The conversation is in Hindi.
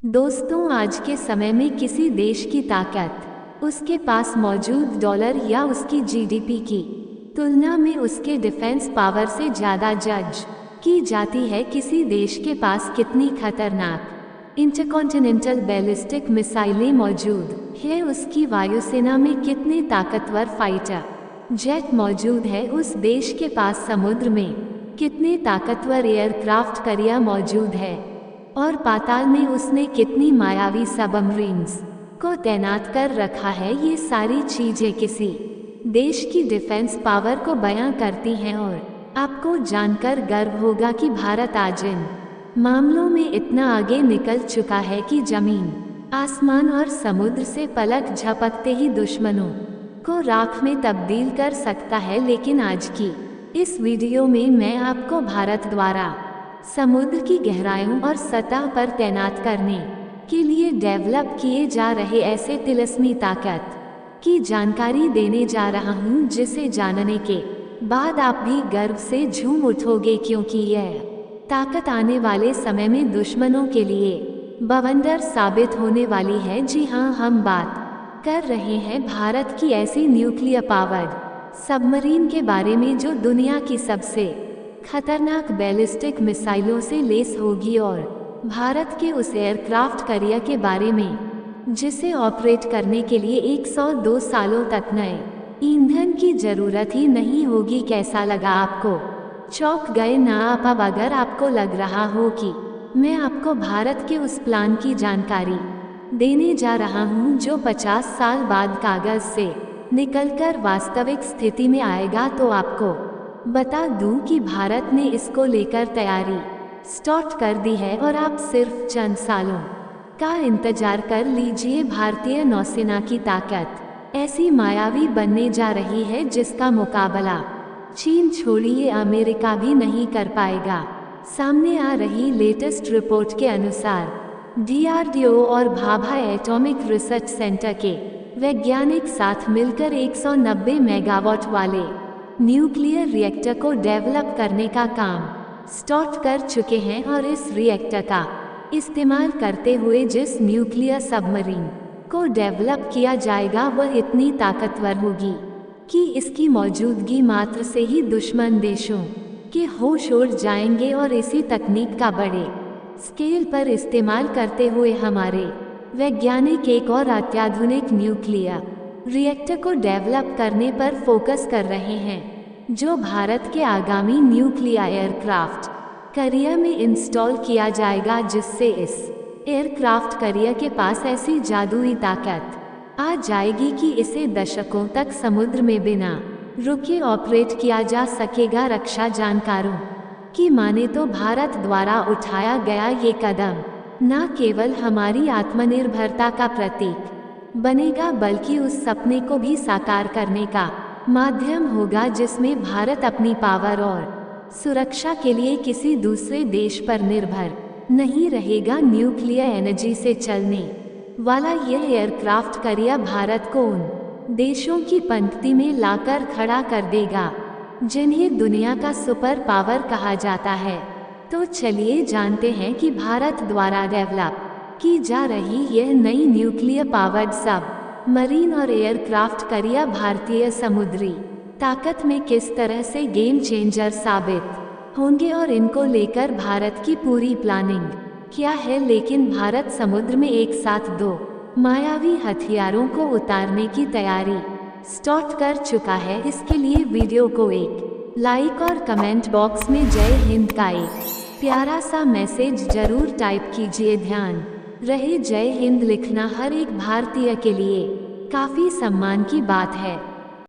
दोस्तों, आज के समय में किसी देश की ताकत उसके पास मौजूद डॉलर या उसकी जीडीपी की तुलना में उसके डिफेंस पावर से ज़्यादा जज की जाती है। किसी देश के पास कितनी खतरनाक इंटरकॉन्टिनेंटल बैलिस्टिक मिसाइलें मौजूद है, उसकी वायुसेना में कितने ताकतवर फाइटर जेट मौजूद है, उस देश के पास समुद्र में कितने ताकतवर एयरक्राफ्ट कैरियर मौजूद है और पाताल में उसने कितनी मायावी सबमरीन्स को तैनात कर रखा है। ये सारी चीजें किसी देश की डिफेंस पावर को बयां करती हैं और आपको जानकर गर्व होगा कि भारत आज इन मामलों में इतना आगे निकल चुका है कि जमीन, आसमान और समुद्र से पलक झपकते ही दुश्मनों को राख में तब्दील कर सकता है। लेकिन आज की इस वीडियो में मैं आपको भारत द्वारा समुद्र की गहराइयों और सतह पर तैनात करने के लिए डेवलप किए जा रहे ऐसे तिलिस्मी ताकत की जानकारी देने जा रहा हूं, जिसे जानने के बाद आप भी गर्व से झूम उठोगे, क्योंकि यह ताकत आने वाले समय में दुश्मनों के लिए बवंडर साबित होने वाली है। जी हां, हम बात कर रहे हैं भारत की ऐसी न्यूक्लियर पावर्ड सबमरीन के बारे में जो दुनिया की सबसे खतरनाक बैलिस्टिक मिसाइलों से लेस होगी, और भारत के उस एयरक्राफ्ट कैरियर के बारे में जिसे ऑपरेट करने के लिए 102 सालों तक नए ईंधन की जरूरत ही नहीं होगी। कैसा लगा आपको? चौंक गए ना आप? अब अगर आपको लग रहा हो कि मैं आपको भारत के उस प्लान की जानकारी देने जा रहा हूं जो 50 साल बाद कागज से निकलकर वास्तविक स्थिति में आएगा, तो आपको बता दूं कि भारत ने इसको लेकर तैयारी स्टार्ट कर दी है और आप सिर्फ चंद सालों का इंतजार कर लीजिए। भारतीय नौसेना की ताकत ऐसी मायावी बनने जा रही है जिसका मुकाबला चीन छोड़िए अमेरिका भी नहीं कर पाएगा। सामने आ रही लेटेस्ट रिपोर्ट के अनुसार डीआरडीओ और भाभा एटॉमिक रिसर्च सेंटर के वैज्ञानिक साथ मिलकर 190 मेगावाट वाले न्यूक्लियर रिएक्टर को डेवलप करने का काम स्टार्ट कर चुके हैं, और इस रिएक्टर का इस्तेमाल करते हुए जिस न्यूक्लियर सबमरीन को डेवलप किया जाएगा वह इतनी ताकतवर होगी कि इसकी मौजूदगी मात्र से ही दुश्मन देशों के होश उड़ जाएंगे। और इसी तकनीक का बड़े स्केल पर इस्तेमाल करते हुए हमारे वैज्ञानिक एक और अत्याधुनिक न्यूक्लियर रिएक्टर को डेवलप करने पर फोकस कर रहे हैं, जो भारत के आगामी न्यूक्लियर एयरक्राफ्ट कैरियर में इंस्टॉल किया जाएगा, जिससे इस एयरक्राफ्ट कैरियर के पास ऐसी जादुई ताकत आ जाएगी कि इसे दशकों तक समुद्र में बिना रुके ऑपरेट किया जा सकेगा। रक्षा जानकारों की माने तो भारत द्वारा उठाया गया ये कदम न केवल हमारी आत्मनिर्भरता का प्रतीक बनेगा, बल्कि उस सपने को भी साकार करने का माध्यम होगा जिसमें भारत अपनी पावर और सुरक्षा के लिए किसी दूसरे देश पर निर्भर नहीं रहेगा। न्यूक्लियर एनर्जी से चलने वाला यह एयरक्राफ्ट कैरियर भारत को उन देशों की पंक्ति में लाकर खड़ा कर देगा जिन्हें दुनिया का सुपर पावर कहा जाता है। तो चलिए जानते हैं कि भारत द्वारा डेवलप की जा रही यह नई न्यूक्लियर पावर्ड सब मरीन और एयरक्राफ्ट कैरियर भारतीय समुद्री ताकत में किस तरह से गेम चेंजर साबित होंगे, और इनको लेकर भारत की पूरी प्लानिंग क्या है। लेकिन भारत समुद्र में एक साथ दो मायावी हथियारों को उतारने की तैयारी स्टार्ट कर चुका है। इसके लिए वीडियो को एक लाइक और कमेंट बॉक्स में जय हिंद का एक प्यारा सा मैसेज जरूर टाइप कीजिए। ध्यान रहे, जय हिंद लिखना हर एक भारतीय के लिए काफी सम्मान की बात है।